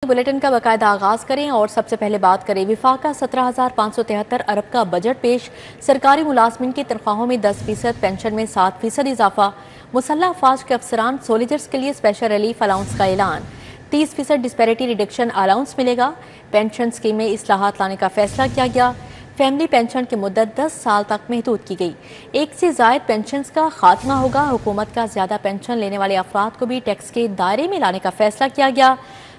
Bulletin का बाकायदा आगाज करें और सबसे पहले बात करें विफाका 17,573 अरब का बजट पेश। सरकारी मुलाजमिन की तनख्वाहों में 10%, पेंशन में 7% इजाफा। मुसल्लह अफवाज के अफसरान सोल्जर्स के लिए स्पेशल रिलीफ अलाउंस का ऐलान। 30% डिस्पैरिटी रिडक्शन अलाउंस मिलेगा। पेंशन स्कीम में इस्लाहात लाने का फैसला किया गया। फैमिली पेंशन की मुद्दत 10 साल तक महदूद की गई। एक से जायद पेंशन का खात्मा होगा। हुकूमत का ज्यादा पेंशन लेने वाले अफराद को भी टैक्स के दायरे में लाने का फैसला किया गया।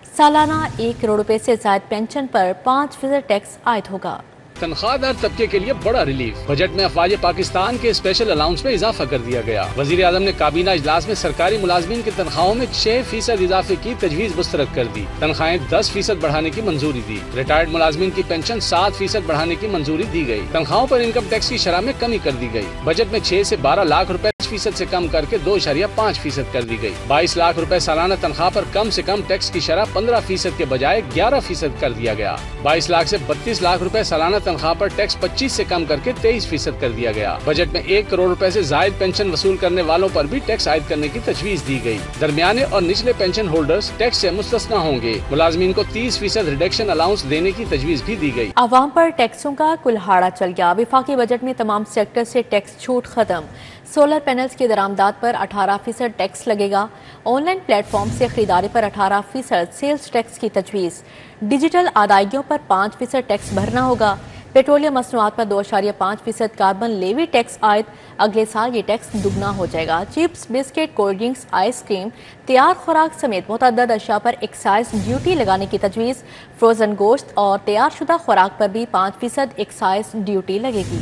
सालाना 1 करोड़ रुपए से ज्यादा पेंशन पर 5% टैक्स आयद होगा। तनख्वाहदार तबके के लिए बड़ा रिलीफ। बजट में अफवाज पाकिस्तान के स्पेशल अलाउंस में इजाफा कर दिया गया। वजीर आजम ने काबीना इजलास में सरकारी मुलाजमीन की तनख्वाहों में 6% इजाफे की तजवीज मुस्तरद कर दी। तनख्वाहें 10% बढ़ाने की मंजूरी दी। रिटायर्ड मुलाजमीन की पेंशन 7% बढ़ाने की मंजूरी दी गई। तनख्वाहों पर इनकम टैक्स की शरह में कमी कर दी गई। बजट में 6 से 12 लाख रुपए 5% से कम करके 2.5% कर दी गई। 22 लाख रुपए सालाना तनख्वाह पर कम से कम टैक्स की शरह 15% के बजाय 11% कर दिया गया। 22 लाख से 32 लाख रुपए सालाना तनख्वाह पर टैक्स 25 से कम करके 23% कर दिया गया। बजट में 1 करोड़ रुपए से जायद पेंशन वसूल करने वालों पर भी टैक्स आयद करने की तजवीज दी गई। दरमियाने और निचले पेंशन होल्डर्स टैक्स से मुस्तस्ना होंगे। मुलाजमीन को 30% रिडक्शन अलाउंस देने की तजवीज भी दी गई। आवाम पर टैक्सों का कुल्हाड़ा चल गया। विफाकी बजट में तमाम सेक्टर से टैक्स छूट खत्म। सोलर पैनल्स की दरामदात पर 18% टैक्स लगेगा। ऑनलाइन प्लेटफॉर्म से खरीदारी पर 18% सेल्स टैक्स की तजवीज़। डिजिटल अदायगियों पर 5% टैक्स भरना होगा। पेट्रोलियम मसनूआत पर 2.5% कार्बन लेवी टैक्स आयद। अगले साल ये टैक्स दुगना हो जाएगा। Chips, biscuit, cold drinks, ice cream, तैयार खुराक समेत मुतअद्दिद अशिया पर एक्साइज ड्यूटी लगाने की तजवीज़। फ्रोजन गोश्त और तैयार शुदा खुराक पर भी 5% एक्साइज ड्यूटी लगेगी।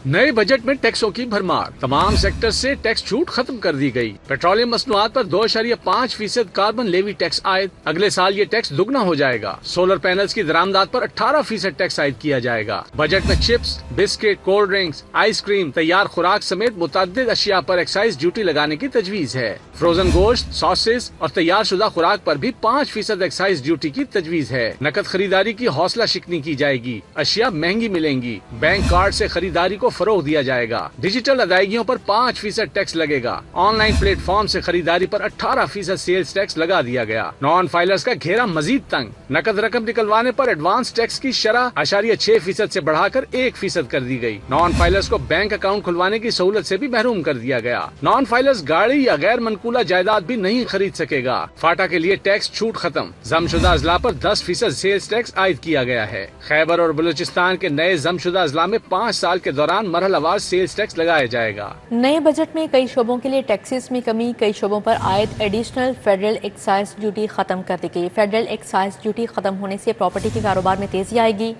नए बजट में टैक्सों की भरमार। तमाम सेक्टर से टैक्स छूट खत्म कर दी गई। पेट्रोलियम मसनूआत पर 2.5% कार्बन लेवी टैक्स आयद। अगले साल ये टैक्स दुगना हो जाएगा। सोलर पैनल्स की दरामदात पर 18% टैक्स आयद किया जाएगा। बजट में chips, biscuit, cold drinks, ice cream, तैयार खुराक समेत मुतअद्दिद अशिया पर एक्साइज ड्यूटी लगाने की तजवीज है। फ्रोजन गोश्त, सॉसेस और तैयार शुदा खुराक पर भी 5% एक्साइज ड्यूटी की तजवीज है। नकद खरीदारी की हौसला शिकनी की जाएगी। अशिया महंगी मिलेंगी। बैंक कार्ड से खरीदारी को फरोग दिया जाएगा। डिजिटल अदायगियों पर 5% टैक्स लगेगा। ऑनलाइन प्लेटफॉर्म से खरीदारी पर 18% सेल्स टैक्स लगा दिया गया। नॉन फाइलर्स का घेरा मजीद तंग। नकद रकम निकलवाने पर एडवांस टैक्स की शरह 0.6% से बढ़ाकर 1% कर दी गई। नॉन फाइलर्स को बैंक अकाउंट खुलवाने की सहूलत से भी महरूम कर दिया गया। नॉन फाइलर्स गाड़ी या गैर मनकूला जायदाद भी नहीं खरीद सकेगा। फाटा के लिए टैक्स छूट खत्म। जमशुदा अजला पर 10% सेल्स टैक्स आयद किया गया है। खैबर और बलूचिस्तान के नए जमशुदा अजला में 5 साल के दौरान मरहलावार सेल्स टैक्स लगाया जाएगा। नए बजट में कई शोबों के लिए टैक्सेस में कमी। कई शोबों पर आयद एडिशनल फेडरल एक्साइज ड्यूटी खत्म कर दी गई। फेडरल एक्साइज ड्यूटी खत्म होने से प्रॉपर्टी के कारोबार में तेजी आएगी।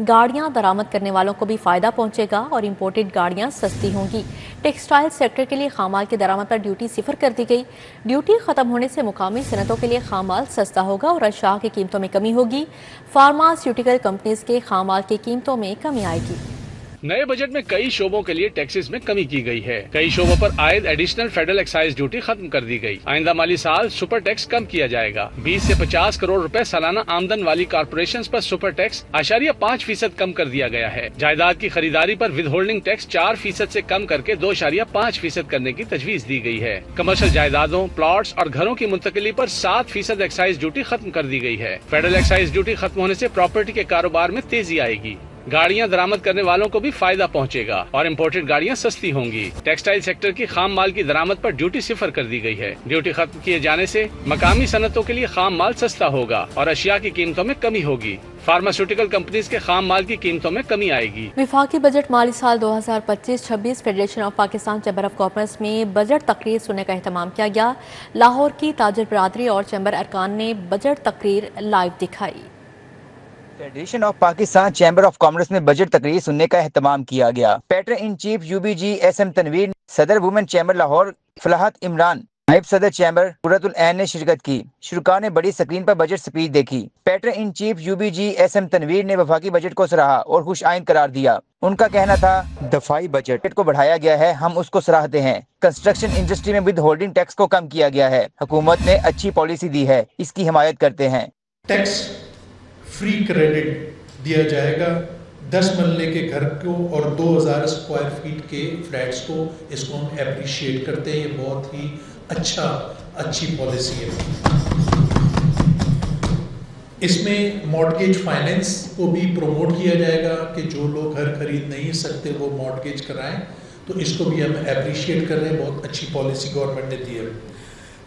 गाड़ियां दरामद करने वालों को भी फायदा पहुंचेगा और इंपोर्टेड गाड़ियां सस्ती होंगी। टेक्सटाइल सेक्टर के लिए खामाल की दरामद पर ड्यूटी 0 कर दी गई। ड्यूटी खत्म होने से मुकामी सनतों के लिए खामाल सस्ता होगा और अशिया की कीमतों में कमी होगी। फार्मास्यूटिकल कंपनीज के खामाल की कीमतों में कमी आएगी। नए बजट में कई शोबों के लिए टैक्सेस में कमी की गई है। कई शोबों पर आयद एडिशनल फेडरल एक्साइज ड्यूटी खत्म कर दी गई। आइंदा माली साल सुपर टैक्स कम किया जाएगा। 20 से 50 करोड़ रुपए सालाना आमदन वाली कॉर्पोरेशंस पर सुपर टैक्स 0.5% कम कर दिया गया है। जायदाद की खरीदारी पर विद होल्डिंग टैक्स 4% से कम करके 2.5% करने की तजवीज दी गई है। कमर्शियल जायदादों, प्लॉट्स और घरों की मुंतकिली पर 7% एक्साइज ड्यूटी खत्म कर दी गई है। फेडरल एक्साइज ड्यूटी खत्म होने से प्रॉपर्टी के कारोबार में तेजी आएगी। गाड़ियां दरामद करने वालों को भी फायदा पहुंचेगा और इंपोर्टेड गाड़ियां सस्ती होंगी। टेक्सटाइल सेक्टर की खाम माल की दरामद पर ड्यूटी 0 कर दी गई है। ड्यूटी खत्म किए जाने से मकामी सनतों के लिए खाम माल सस्ता होगा और अशिया की कीमतों में कमी होगी। फार्मास्यूटिकल कंपनीज के खाम माल की कीमतों में कमी आएगी। विफाकी बजट माली साल 2025-26 federation of Pakistan chamber of commerce में बजट तकरीर सुनने का एहतमाम किया गया। लाहौर की ताजर बरादरी और चैम्बर अरकान ने बजट तकरीर लाइव दिखाई। Federation of Pakistan chamber of commerce में बजट तकरीर सुनने का एहतमाम किया गया। Patron in chief UBG SM Tanveer, सदर वुमेन चैम्बर लाहौर फलाहत इमरान, नायब सदर चैम्बर कुर्रतुल ऐन ने शिरकत की। शुरका ने बड़ी स्क्रीन पर बजट स्पीच देखी। Patron in chief UBG SM Tanveer ने वफाकी बजट को सराहा और खुश आइंद करार दिया। उनका कहना था, दफाई बजट को बढ़ाया गया है, हम उसको सराहते हैं। कंस्ट्रक्शन इंडस्ट्री में विद होल्डिंग टैक्स को कम किया गया है। हुकूमत ने अच्छी पॉलिसी दी है, इसकी हिमायत करते हैं। टैक्स फ्री क्रेडिट दिया जाएगा 10 मरले के घर को और 2000 स्क्वायर फीट के फ्लैट्स को। इसको हम अप्रिशिएट करते हैं। ये बहुत ही अच्छी पॉलिसी है। اس میں مارٹگیج فائنینس کو بھی پروموٹ کیا جائے گا کہ جو لوگ گھر خرید نہیں سکتے وہ مارٹگیج کرائیں، تو اس کو بھی ہم اپریشیٹ کر رہے ہیں، بہت اچھی پالیسی گورنمنٹ نے دی ہے۔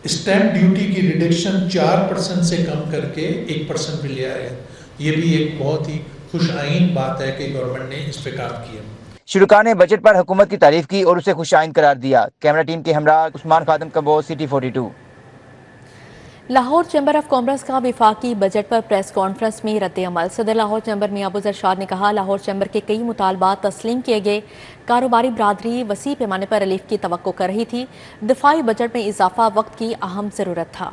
اسٹیمپ ڈیوٹی کی ریڈکشن 4% سے کم کر کے 1% پہ لے آئے ہیں، یہ بھی ایک بہت ہی خوش آئین بات ہے کہ گورنمنٹ نے اس پہ کام کیا۔ شرکاء نے بجٹ پر حکومت کی تعریف کی اور اسے خوش آئند قرار دیا۔ کیمرہ ٹیم کے ہمراہ Usman Khadim Kamboh, city 42۔ Lahore chamber of commerce کا وفاقی بجٹ پر پریس کانفرنس میں رد عمل۔ صدر لاہور چیمبر میاں ابو ذر شاد نے کہا، لاہور چیمبر کے کئی مطالبات تسلیم کیے گئے، کاروباری برادری وسیع پیمانے پر ریلیف کی توقع کر رہی تھی، دفاعی بجٹ میں اضافہ وقت کی اہم ضرورت تھا۔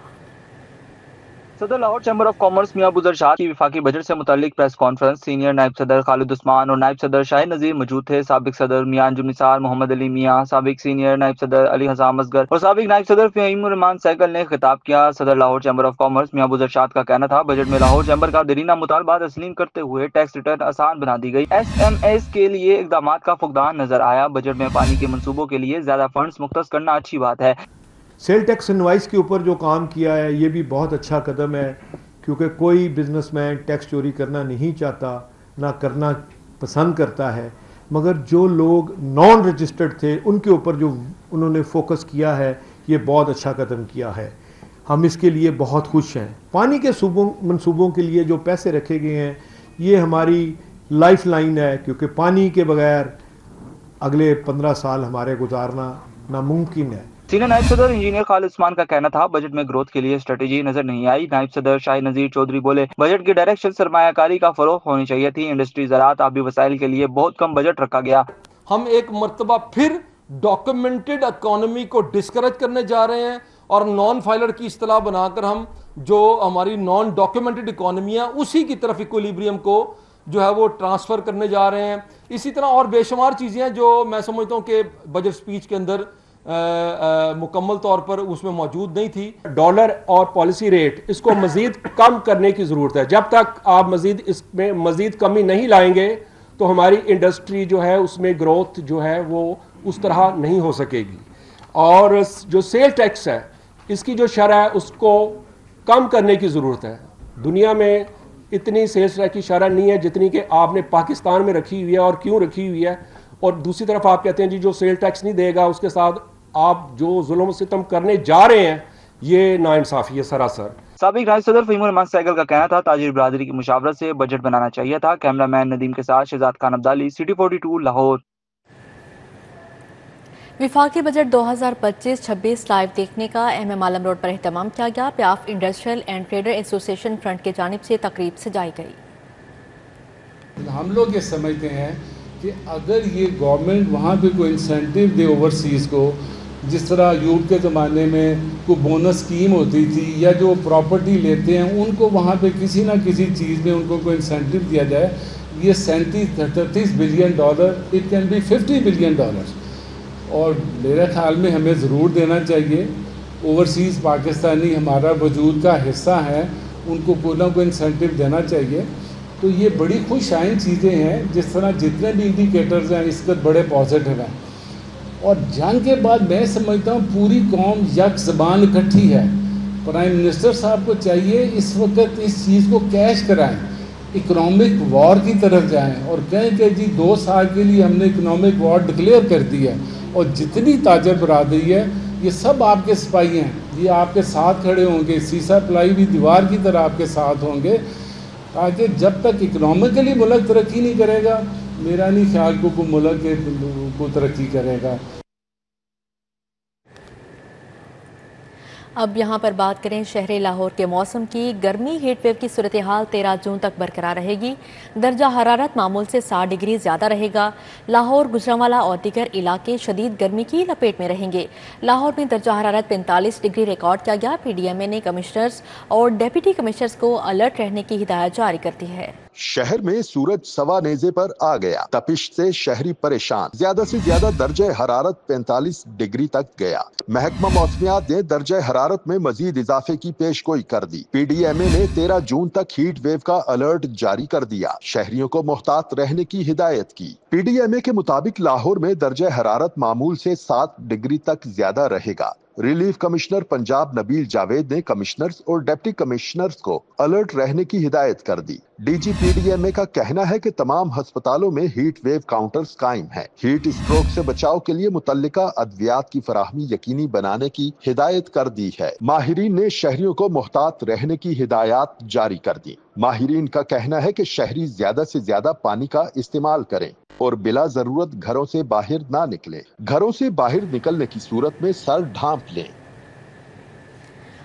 صدر لاہور چیمبر آف کامرس میاں ابو ذر شاد کی وفاقی بجٹ سے متعلق پریس کانفرنس، سینئر نائب صدر خالد عثمان اور نائب صدر شاہد نذیر موجود تھے۔ سابق صدر میاں انجم نثار محمد علی میاں، سابق سینئر نائب صدر علی حسام اصغر اور سابق نائب صدر فہیم الرحمان سیکل نے خطاب کیا۔ صدر لاہور چیمبر آف کامرس میاں ابو ذر شاد کا کہنا تھا، بجٹ میں لاہور چیمبر کا دیرینہ مطالبات تسلیم کرتے ہوئے ٹیکس ریٹرن آسان بنا دی گئی۔ ایس ایم ایز کے لیے اقدامات کا فقدان نظر آیا۔ بجٹ میں پانی کے منصوبوں کے لیے زیادہ فنڈز مختص کرنا اچھی بات ہے۔ سیل ٹیکس انوائس کے اوپر جو کام کیا ہے یہ بھی بہت اچھا قدم ہے، کیونکہ کوئی بزنس مین ٹیکس چوری کرنا نہیں چاہتا، نہ کرنا پسند کرتا ہے، مگر جو لوگ نان رجسٹرڈ تھے ان کے اوپر جو انہوں نے فوکس کیا ہے، یہ بہت اچھا قدم کیا ہے، ہم اس کے لیے بہت خوش ہیں۔ پانی کے منصوبوں کے لیے جو پیسے رکھے گئے ہیں یہ ہماری لائف لائن ہے، کیونکہ پانی کے بغیر اگلے 15 سال ہمارے گزارنا ناممکن ہے۔ سینئر نائب صدر انجینئر خالد عثمان کا کہنا تھا، بجٹ میں گروتھ کے لیے اسٹریٹجی نظر نہیں آئی۔ نائب صدر شاہد نذیر چودھری بولے، بجٹ کی ڈائریکشن سرمایہ کاری کا فروغ ہونی چاہیے تھی، انڈسٹری زراعت آبی وسائل کے لیے بہت کم بجٹ رکھا گیا۔ ہم ایک مرتبہ پھر ڈاکیومنٹڈ اکانومی کو ڈسکریج کرنے جا رہے ہیں اور نان فائلر کی اصطلاح بنا کر ہم جو ہماری نان ڈاکیومنٹڈ اکانومی ہے اسی کی طرف ایکولیبریم کو جو ہے وہ ٹرانسفر کرنے جا رہے ہیں۔ اسی طرح اور بے شمار چیزیں ہیں جو میں سمجھتا ہوں کہ بجٹ سپیچ کے اندر مکمل طور پر اس میں موجود نہیں تھی۔ ڈالر اور پالیسی ریٹ اس کو مزید کم کرنے کی ضرورت ہے۔ جب تک آپ مزید اس میں مزید کمی نہیں لائیں گے تو ہماری انڈسٹری جو ہے اس میں گروتھ جو ہے وہ اس طرح نہیں ہو سکے گی۔ اور جو سیل ٹیکس ہے اس کی جو شرح ہے اس کو کم کرنے کی ضرورت ہے۔ دنیا میں اتنی سیلز ٹیکس کی شرح نہیں ہے جتنی کہ آپ نے پاکستان میں رکھی ہوئی ہے، اور کیوں رکھی ہوئی ہے۔ اور دوسری طرف آپ کہتے ہیں جی جو سیل ٹیکس نہیں دے گا اس کے ساتھ آپ جو ظلم و ستم کرنے جا رہے ہیں، یہ ناانصافی ہے سراسر۔ سابق نائب صدر فہیم الرحمان سیکل کا کہنا تھا، تاجر برادری کی مشاورت سے بجٹ بنانا چاہیے تھا۔ کیمرہ مین ندیم کے ساتھ شہزاد خان عبدالی، سٹی 42 لاہور۔ وفاقی بجٹ 2025-26 لائیو دیکھنے کا ایم ایم عالم روڈ پر اہتمام کیا گیا۔ PIAF industrial and trader association front کی جانب سے تقریب سجائی گئی۔ ہم لوگ یہ سمجھتے ہیں کہ اگر یہ گورنمنٹ وہاں پہ کوئی انسینٹیو دے اوورسیز کو، جس طرح یوٹ کے زمانے میں کوئی بونس اسکیم ہوتی تھی، یا جو پراپرٹی لیتے ہیں ان کو وہاں پہ کسی نہ کسی چیز میں ان کو کوئی انسینٹیو دیا جائے۔ یہ 37-38 billion dollar, it can be 50 billion dollar, اور میرے خیال میں ہمیں ضرور دینا چاہیے۔ اوورسیز پاکستانی ہمارا وجود کا حصہ ہیں، ان کو کوئی نہ کوئی انسینٹیو دینا چاہیے۔ تو یہ بڑی خوش آئند چیزیں ہیں، جس طرح جتنے بھی انڈیکیٹرز ہیں اس وقت بڑے پازیٹیو ہیں۔ اور جنگ کے بعد میں سمجھتا ہوں پوری قوم یک زبان اکٹھی ہے۔ پرائم منسٹر صاحب کو چاہیے اس وقت اس چیز کو کیش کرائیں، اکنامک وار کی طرف جائیں اور کہیں کہ جی 2 سال کے لیے ہم نے اکنامک وار ڈکلیئر کر دی ہے، اور جتنی تاجر برادری ہے یہ سب آپ کے سپاہی ہیں، یہ آپ کے ساتھ کھڑے ہوں گے، سیسا پلائی ہوئی دیوار کی طرح آپ کے ساتھ ہوں گے، تاکہ جب تک اکنامکلی ملک ترقی نہیں کرے گا، میرا نہیں خیال کوئی ملک کو ترقی کرے گا۔ اب یہاں پر بات کریں شہر لاہور کے موسم کی۔ گرمی ہیٹ ویو کی صورتحال 13 جون تک برقرار رہے گی۔ درجہ حرارت معمول سے 60 ڈگری زیادہ رہے گا۔ لاہور، گجرانوالہ اور دیگر علاقے شدید گرمی کی لپیٹ میں رہیں گے۔ لاہور میں درجہ حرارت 45 ڈگری ریکارڈ کیا گیا۔ پی ڈی ایم اے نے کمشنرز اور ڈیپٹی کمشنرز کو الرٹ رہنے کی ہدایت جاری کر دی ہے۔ شہر میں سورج سوا نیزے پر آ گیا، تپش سے شہری پریشان، زیادہ سے زیادہ درجہ حرارت 45 ڈگری تک گیا۔ محکمہ موسمیات نے درجہ حرارت میں مزید اضافے کی پیش گوئی کر دی۔ پی ڈی ایم اے نے 13 جون تک ہیٹ ویو کا الرٹ جاری کر دیا، شہریوں کو محتاط رہنے کی ہدایت کی۔ پی ڈی ایم اے کے مطابق لاہور میں درجہ حرارت معمول سے 7 ڈگری تک زیادہ رہے گا۔ रिलीफ कमिश्नर पंजाब नबील जावेद ने कमिश्नर्स और डिप्टी कमिश्नर्स को अलर्ट रहने की हिदायत कर दी। DGPDMA का कहना है कि तमाम अस्पतालों में हीट वेव काउंटर्स कायम हैं। हीट स्ट्रोक से बचाव के लिए मुतल्लिका अद्वियात की फराहमी यकीनी बनाने की हिदायत कर दी है। माहिरीन ने शहरियों को मुहतात रहने की हिदायत जारी कर दी। माहिरीन का कहना है कि शहरी ज्यादा से ज्यादा पानी का इस्तेमाल करें और बिला जरूरत घरों से बाहर ना निकलें। घरों से बाहर निकलने की सूरत में सर ढांप लें।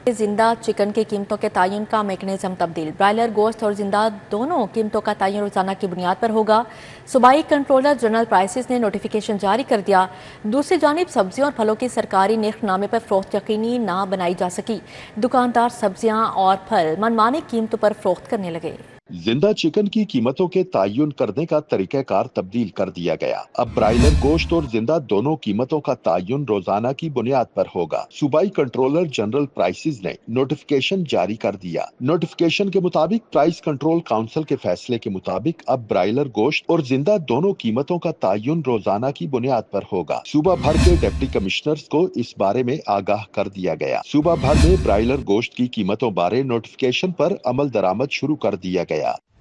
जिंदा चिकन की कीमतों के तयन का मेकनिज़म तब्दील। ब्रायलर गोश्त और जिंदा दोनों कीमतों का तयन रोजाना की बुनियाद पर होगा। सूबाई कंट्रोलर जनरल प्राइसेस ने नोटिफिकेशन जारी कर दिया। दूसरी जानिब सब्जियों और फलों की सरकारी निर्खनामे पर फरोख्त यकीनी ना बनाई जा सकी। दुकानदार सब्जियां और फल मनमानी कीमतों पर फरोख्त करने लगे। जिंदा चिकन की कीमतों के तयन करने का तरीक़ाकार तब्दील कर दिया गया। अब ब्रायलर गोश्त और जिंदा दोनों कीमतों का तयन रोजाना की बुनियाद पर होगा। सूबाई कंट्रोलर जनरल प्राइसेस ने नोटिफिकेशन जारी कर दिया। नोटिफिकेशन के मुताबिक प्राइस कंट्रोल काउंसिल के फैसले के मुताबिक अब ब्रायलर गोश्त और जिंदा दोनों कीमतों का तयन रोजाना की बुनियाद पर होगा। सूबा भर के डिप्टी कमिश्नर्स को इस बारे में आगाह कर दिया गया। सूबा भर में ब्रायलर गोश्त की कीमतों बारे नोटिफिकेशन पर अमल दरामद शुरू कर दिया गया।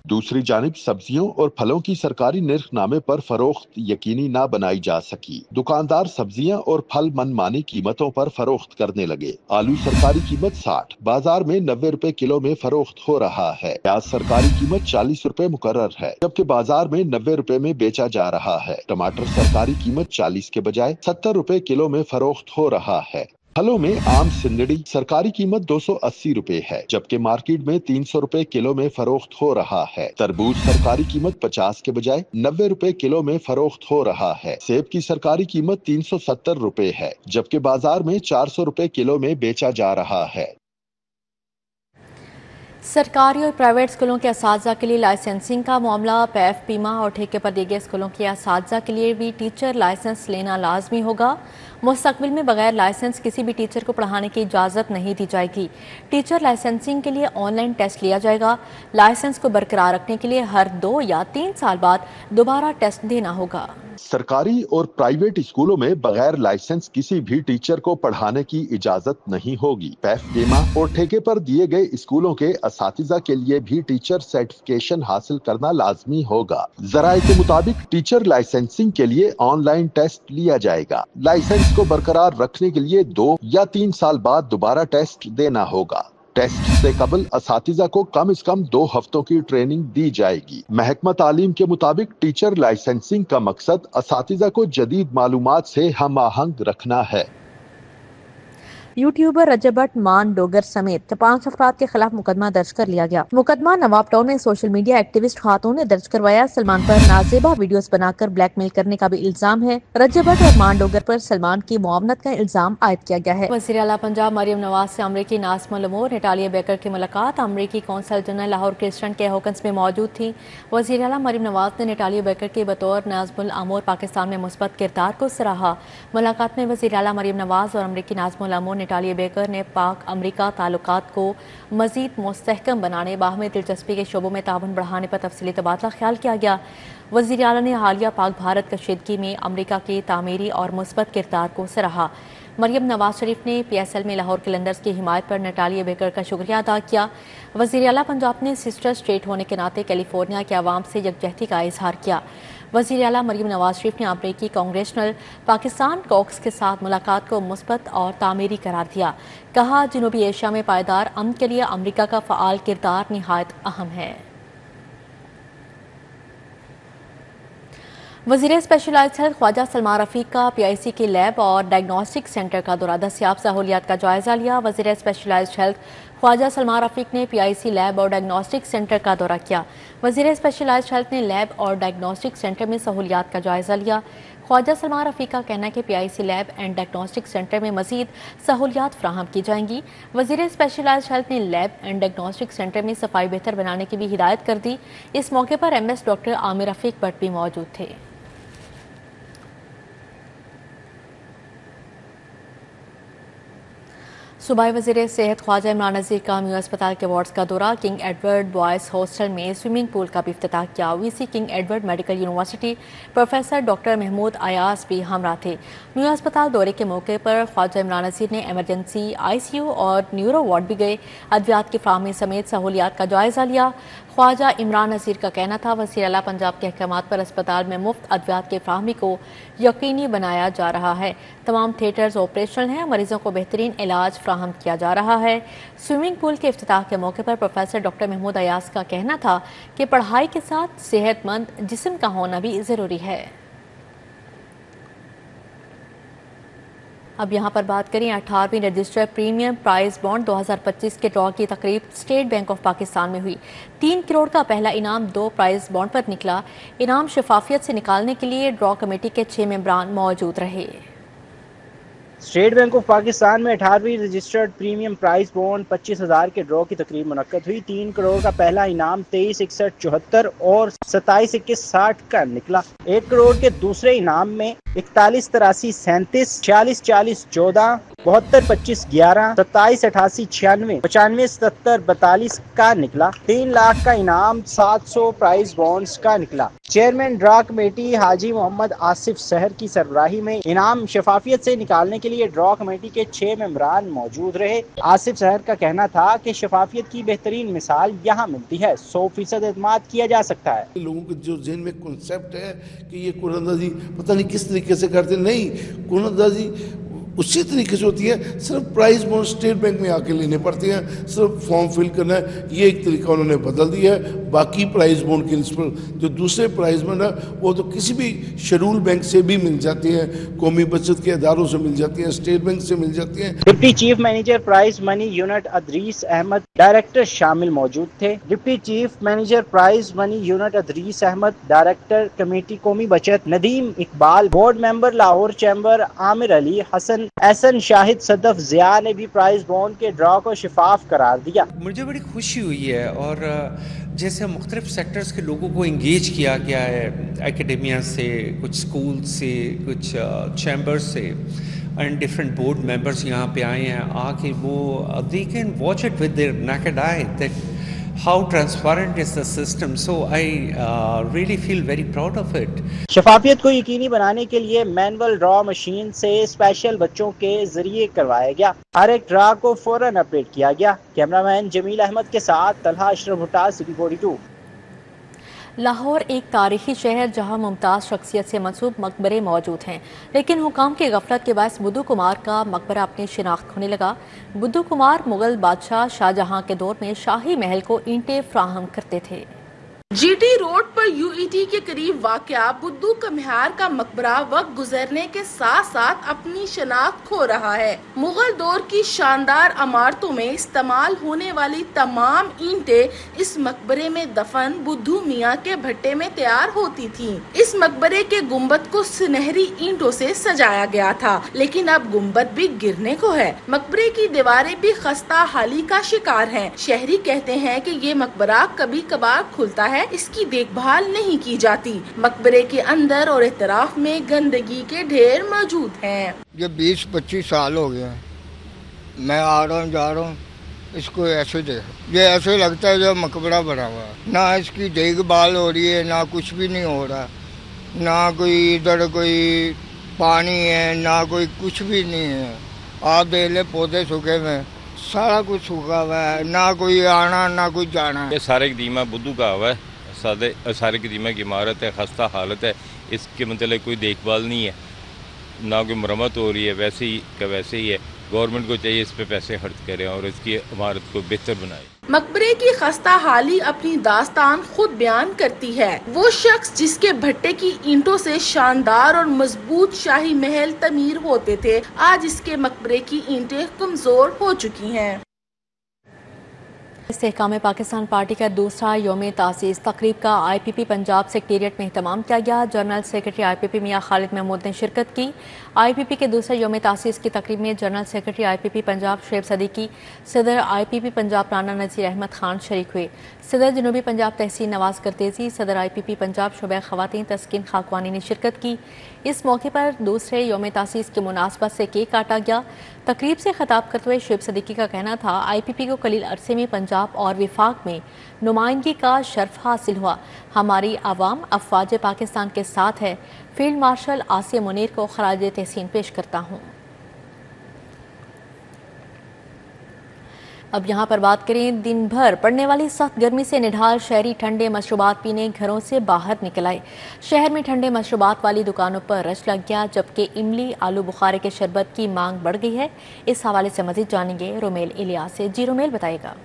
दूसरी जानिब सब्जियों और फलों की सरकारी निर्खनामे पर फरोख्त यकीनी ना बनाई जा सकी। दुकानदार सब्जियां और फल मनमानी कीमतों पर फरोख्त करने लगे। आलू सरकारी कीमत 60, बाजार में 90 रुपए किलो में फरोख्त हो रहा है। प्याज सरकारी कीमत 40 रुपए मुकर्रर है, जबकि बाजार में 90 रुपए में बेचा जा रहा है। टमाटर सरकारी कीमत 40 के बजाय 70 रुपए किलो में फरोख्त हो रहा है। फलों में आम सिंदड़ी सरकारी कीमत 280 रुपए है, जबकि मार्केट में 300 रुपए किलो में फरोख्त हो रहा है। तरबूज सरकारी कीमत 50 के बजाय 90 रुपए किलो में फरोख्त हो रहा है। सेब की सरकारी कीमत 370 रुपए है, जबकि बाजार में 400 रुपए किलो में बेचा जा रहा है। सरकारी और प्राइवेट स्कूलों के असातिज़ा के लिए लाइसेंसिंग का मामला। पैफ बीमा और ठेके पर दिए गए स्कूलों के असातिज़ा के लिए भी टीचर लाइसेंस लेना लाजमी होगा। मुस्तकबिल में बगैर लाइसेंस किसी भी टीचर को पढ़ाने की इजाज़त नहीं दी जाएगी। टीचर लाइसेंसिंग के लिए ऑनलाइन टेस्ट लिया जाएगा। लाइसेंस को बरकरार रखने के लिए हर 2 या 3 साल बाद दोबारा टेस्ट देना होगा। सरकारी और प्राइवेट स्कूलों में बगैर लाइसेंस किसी भी टीचर को पढ़ाने की इजाजत नहीं होगी। पैफ बीमा और ठेके पर दिए गए स्कूलों के असातिज़ा के लिए भी टीचर सर्टिफिकेशन हासिल करना लाजमी होगा। ज़राए के मुताबिक टीचर लाइसेंसिंग के लिए ऑनलाइन टेस्ट लिया जाएगा। लाइसेंस को बरकरार रखने के लिए 2 या 3 साल बाद दोबारा टेस्ट देना होगा। टेस्ट से कबल असातिज़ा को कम से कम 2 हफ्तों की ट्रेनिंग दी जाएगी। महकमा तालीम के मुताबिक टीचर लाइसेंसिंग का मकसद असातिज़ा को जदीद मालूमात से हम आहंग रखना है। यूट्यूबर रजब भट्ट, मान डोगर समेत 5 अफराद के खिलाफ मुकदमा दर्ज कर लिया गया। मुकदमा नवाब टाउन में सोशल मीडिया एक्टिविस्ट खातून ने दर्ज करवाया। सलमान पर नाजेबा वीडियोस बनाकर ब्लैकमेल करने का भी इल्जाम है। रजब भट्ट और मान डोगर पर सलमान की मुआवनत का इल्जाम आयद किया गया है। वज़ीर आला पंजाब मरियम नवाज से अमरीकी नाज़िमुल उमूर नटालिया बेकर की मुलाकात। अमरीकी कौंसल जनरल लाहौर क्रिस्टन के हॉकन्स में मौजूद थी। वज़ीर आला मरियम नवाज ने नटालिया बेकर के बतौर नाज़िमुल उमूर पाकिस्तान में मुस्बत किरदार को सराहा। मुलाकात में वज़ीर आला मरियम नवाज और अमरीकी नाज़िमुल उमूर नटालिया बेकर ने पाक अमरीका ताल्लुकात को मजीद मुस्तहकम बनाने, बाहमी दिलचस्पी के शोबों में ताउन बढ़ाने पर तफसीली तबादला ख्याल किया गया। वज़ीर आला ने हालिया पाक भारत कशीदगी में अमरीका के तामीरी और मुस्बत किरदार को सराहा। मरियम नवाज शरीफ ने PSL में लाहौर कलंदर्स की हिमायत पर नटालिया बेकर का शुक्रिया अदा किया। वज़ीर आला पंजाब ने सिस्टर स्टेट होने के नाते कैलिफोर्निया के अवाम से यकजहती का इजहार किया। वज़ीर आला मरियम नवाज शरीफ ने अमरीकी कांग्रेसनल पाकिस्तान कॉक्स के साथ मुलाकात को मुस्बत और तामीरी करार दिया। कहा, जनूबी एशिया में पायदार अमन के लिए अमरीका का फ़आल किरदार निहायत अहम है। वज़ीर स्पेशलाइज्ड हेल्थ ख्वाजा सलमान रफीक का PIC के लैब और डायग्नोस्टिक सेंटर का दौरा, दस्तियाब सहूलियात का जायजा लिया। वज़ीर स्पेशलाइज्ड हेल्थ ख्वाजा सलमान रफीक ने PIC लैब और डायग्नोस्टिक सेंटर का दौरा किया। वज़ीर स्पेशलाइज्ड हेल्थ ने लैब और डायग्नोस्टिक सेंटर में सहूलियात का जायजा लिया। ख्वाजा सलमान रफीक का कहना है कि PIC lab and diagnostic centre में मजीद सहूलियात फ्राहम की जाएंगी। वज़ीर स्पेशलाइज्ड हेल्थ ने लैब एंड डायग्नोस्टिक सेंटर में सफाई बेहतर बनाने की भी हिदायत कर दी। इस मौके पर MS डॉक्टर आमिर रफीक भट्ट भी मौजूद थे। सूबाई वज़ीर सेहत ख्वाजा इमरान नज़ीर का म्यू अस्पताल के वार्ड्स का दौरा। किंग एडवर्ड बॉयज़ हॉस्टल में स्विमिंग पूल का भी इफ्तिताह किया। VC King Edward medical university professor doctor Mahmood Ayaz भी हमरा थे। म्यू अस्पताल दौरे के मौके पर ख्वाजा इमरान नज़ीर ने एमरजेंसी, ICU और न्यूरो वार्ड भी गए। अद्वियात की फ्राहमी समेत सहूलियात का जायज़ा लिया। ख्वाजा इमरान नज़ीर का कहना था वज़ीर आला पंजाब के अहकामात पर अस्पताल में मुफ्त अद्वियात की फ्राहमी को यकीनी बनाया जा रहा है। तमाम थिएटर्स ऑपरेशनल हैं, मरीजों को बेहतरीन इलाज फ्राहम किया जा रहा है। स्विमिंग पूल के इफ्तिताह के मौके पर प्रोफेसर डॉक्टर महमूद अयास का कहना था कि पढ़ाई के साथ सेहतमंद जिस्म का होना भी ज़रूरी है। अब यहाँ पर बात करें 18वीं रजिस्टर्ड प्रीमियम प्राइज बॉन्ड 2025 के ड्रॉ की तकरीब स्टेट बैंक ऑफ पाकिस्तान में हुई। 3 करोड़ का पहला इनाम 2 प्राइज बॉन्ड पर निकला। इनाम शफाफियत से निकालने के लिए ड्रॉ कमेटी के 6 मेंबरान मौजूद रहे। स्टेट बैंक ऑफ पाकिस्तान में 18वीं रजिस्टर्ड प्रीमियम प्राइज बॉन्ड 25,000 के ड्रॉ की तकरीब मुनक्कद हुई। 3 करोड़ का पहला इनाम 236174 और 272160 का निकला। 1 करोड़ के दूसरे इनाम में 418337 464014 722511 278896 957742 का निकला। 3 लाख का इनाम 700 प्राइज बॉन्ड्स का निकला। चेयरमैन ड्रॉ कमेटी हाजी मोहम्मद आसिफ सहर की सरबराही में इनाम शफाफियत से निकालने के लिए ड्रॉ कमेटी के 6 मेंबरान मौजूद रहे। आसिफ सहर का कहना था कि शफाफियत की बेहतरीन मिसाल यहाँ मिलती है। 100% एतमाद किया जा सकता है। लोगों के जो ज़हन में कॉन्सेप्ट है कि ये कुरानंदाजी पता नहीं किस तरीके से करते, नहीं, कुरानंदाजी उसी तरीके से होती है। सिर्फ प्राइज बॉन्ड स्टेट बैंक में आके लेने पड़ते हैं, सिर्फ फॉर्म फिल करना है। ये एक तरीका उन्होंने बदल दिया है। बाकी प्राइज बॉन्ड के निस्बत जो दूसरे प्राइज बॉन्ड है वो तो किसी भी शेड्यूल बैंक से भी मिल जाती हैं, कौमी बचत के इदारों से मिल जाती हैं, स्टेट बैंक से मिल जाती हैं। Deputy chief manager prize money unit Idrees Ahmad director शामिल मौजूद थे। Deputy chief manager prize money unit Idrees Ahmad, director committee कौमी बचत Nadeem Iqbal, board member Lahore chamber Amir Ali Hasan, Ahsan Shahid, Sadaf Zia ने भी प्राइज बॉन्ड के ड्रॉ को शिफाफ करार दिया। मुझे बड़ी खुशी हुई है और जैसे मुख्तलिफ सेक्टर्स के लोगों को इंगेज किया गया है, एकेडेमिया से, कुछ स्कूल से, कुछ चैम्बर से, एंड डिफरेंट बोर्ड मेंबर्स यहाँ पे आए हैं आके वो they can watch it with their naked eye that how transparent is the system, so I really feel very proud of it. शफाफियत को यकीनी बनाने के लिए मैनुअल ड्रॉ मशीन से स्पेशल बच्चों के जरिए करवाया गया। हर एक ड्रॉ को फौरन अपडेट किया गया। कैमरामैन जमील अहमद के साथ तलहा अशरफ भुट्टा, सिटी 42। लाहौर एक तारीखी शहर जहां मुमताज़ शख्सियत से मंसूब मकबरे मौजूद हैं, लेकिन हुकाम की गफलत के बायस बुद्धू कुमार का मकबरा अपनी शिनाख्त होने लगा। बुद्धू कुमार मुगल बादशाह शाहजहां के दौर में शाही महल को ईंटें फ्राहम करते थे। GT रोड पर UET के करीब वाक़या बुद्धू कम्हार का मकबरा वक्त गुजरने के साथ साथ अपनी शनाख्त खो रहा है। मुगल दौर की शानदार इमारतों में इस्तेमाल होने वाली तमाम ईंटें इस मकबरे में दफन बुद्धू मियाँ के भट्टे में तैयार होती थीं। इस मकबरे के गुम्बद को सुनहरी ईंटों से सजाया गया था, लेकिन अब गुम्बद भी गिरने को है। मकबरे की दीवारें भी खस्ता हाली का शिकार हैं। शहरी कहते हैं कि ये मकबरा कभी कभार खुलता है, इसकी देखभाल नहीं की जाती। मकबरे के अंदर और इतराफ में गंदगी के ढेर मौजूद हैं। ये 20-25 साल हो गए मैं आ रहा हूँ जा रहा हूँ, इसको ऐसे देखो, ये ऐसे लगता है जो मकबरा बना हुआ है। ना इसकी देखभाल हो रही है, ना कुछ भी नहीं हो रहा, ना कोई इधर कोई पानी है, ना कोई कुछ भी नहीं है। आप देख ले पौधे सूखे में, सारा कुछ सूखा हुआ है, ना कोई आना ना कोई जाना। ये सारे कदीमा बुद्धू का हुआ है, सारे कदीमा की इमारत है, खस्ता हालत है, इसके मतलब कोई देखभाल नहीं है, ना कोई मरम्मत हो रही है, वैसे ही का वैसे ही है। गवर्नमेंट को चाहिए इस पे पैसे खर्च करें और इसकी इमारत को बेहतर बनाए। मकबरे की खस्ता हाली अपनी दास्तान खुद बयान करती है। वो शख्स जिसके भट्टे की ईंटों से शानदार और मजबूत शाही महल तमीर होते थे, आज इसके मकबरे की ईंटें कमजोर हो चुकी हैं। استحकाम पाकिस्तान पार्टी का दूसरा यौम तासीस तकरीब का IPP पंजाब सेक्रेटेरिएट में एहतमाम किया गया। जनरल सेक्रेटरी IPP मियां खालिद महमूद ने शिरकत की। IPP के दूसरे यौम तासीस की तकरीब में general secretary IPP Punjab Shoaib Siddiqui, सदर IPP पंजाब राना नज़ीर अहमद खान शरीक हुए। सदर जनूबी पंजाब तहसीन नवाज करतेजी, सदर IPP पंजाब शुबे ख़वातीन तस्कीन खाकवानी ने शिरकत की। इस मौके पर दूसरे यौम तासीस की मुनासबत से केक काटा गया। तकरीब से खिताब करते हुए शुएब सदीकी का कहना था, IPP को कलील अरसे में पंजाब और विफाक में नुमाइंदगी का शर्फ हासिल हुआ। हमारी आवाम अफवाज पाकिस्तान के साथ है। फील्ड मार्शल आसिया मुनीर को खराज तहसीन पेश करता हूँ। अब यहाँ पर बात करें, दिन भर पड़ने वाली सख्त गर्मी से निढाल शहरी ठंडे मशरूबात पीने घरों से बाहर निकल आए। शहर में ठंडे मशरूबात वाली दुकानों पर रश लग गया, जबकि इमली आलू बुखारे के शरबत की मांग बढ़ गई है। इस हवाले से मजीद जानेंगे रोमेल इलियास से। जी रोमेल बताएगा।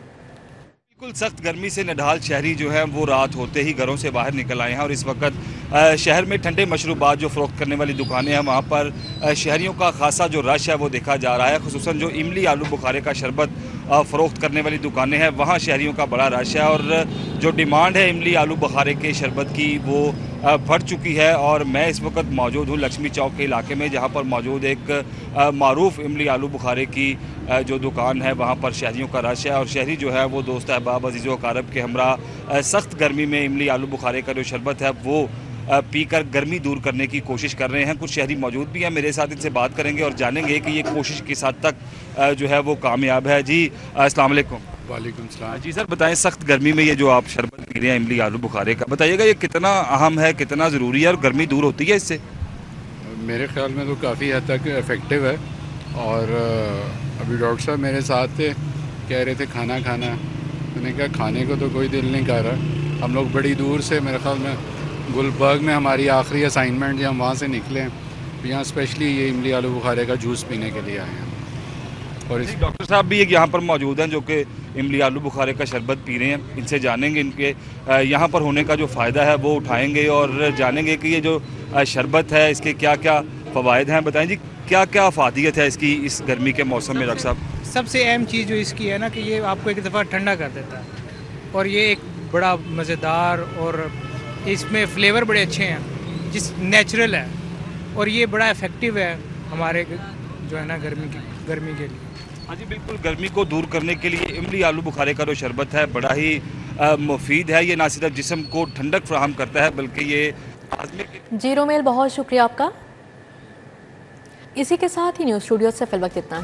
बिल्कुल सख्त गर्मी से निढाल शहरी जो है वो रात होते ही घरों से बाहर निकल आए हैं और इस वक्त शहर में ठंडे मशरूबात जो फ़रोख्त करने वाली दुकानें हैं वहाँ पर शहरियों का खासा जो रश है वो देखा जा रहा है। खुसूसन जो इमली आलू बुखारे का शरबत फ़रोख्त करने वाली दुकानें हैं वहाँ शहरियों का बड़ा रश है और जो डिमांड है इमली आलू बुखारे के शरबत की वो बढ़ चुकी है। और मैं इस वक्त मौजूद हूँ लक्ष्मी चौक के इलाके में, जहाँ पर मौजूद एक मारूफ इमली आलू बुखारे की जो दुकान है वहाँ पर शहरियों का रश है और शहरी जो है वो दोस्त अहबाब अजीज़ व अकारब के हमरा सख्त गर्मी में इमली आलू बुखारे का जो शरबत है वो पीकर गर्मी दूर करने की कोशिश कर रहे हैं। कुछ शहरी मौजूद भी हैं मेरे साथ, इनसे बात करेंगे और जानेंगे कि ये कोशिश किस हद तक जो है वो कामयाब है। जी अस्सलाम वालेकुम। वालेकुम सलाम। जी सर बताएं, सख्त गर्मी में ये जो आप शरबत पी रहे हैं इमली आलू बुखारे का, बताइएगा ये कितना अहम है, कितना ज़रूरी है और गर्मी दूर होती है इससे? मेरे ख्याल में तो काफ़ी हद तक इफ़ेक्टिव है और अभी डॉक्टर साहब मेरे साथ थे, कह रहे थे खाना खाना, मैंने कहा खाने को तो कोई दिल नहीं कर रहा। हम लोग बड़ी दूर से, मेरे ख्याल में गुलबर्ग में हमारी आखिरी असाइनमेंट है, हम वहाँ से निकले हैं, यहाँ स्पेशली ये इमली आलू बुखारे का जूस पीने के लिए आए हैं। और इस डॉक्टर साहब भी एक यहाँ पर मौजूद हैं जो कि इमली आलू बुखारे का शरबत पी रहे हैं, इनसे जानेंगे इनके यहाँ पर होने का जो फ़ायदा है वो उठाएंगे और जानेंगे कि ये जो शरबत है इसके क्या क्या फ़वाइद हैं। बताएं जी क्या क्या अफादियत है इसकी इस गर्मी के मौसम में? डॉक्टर साहब सबसे अहम चीज़ जो इसकी है ना कि ये आपको एक दफ़ा ठंडा कर देता है और ये एक बड़ा मज़ेदार और इसमें फ्लेवर बड़े अच्छे हैं, जिस नेचुरल है और ये बड़ा इफ़ेक्टिव है हमारे जो है ना गर्मी के लिए। हाँ जी बिल्कुल, गर्मी को दूर करने के लिए इमली आलू बुखारे का जो शरबत है बड़ा ही मुफीद है। ये ना सिर्फ जिस्म को ठंडक फराहम करता है बल्कि ये जी रोमेल बहुत शुक्रिया आपका। इसी के साथ ही न्यूज़ स्टूडियो से फिलवक्त इतना ही।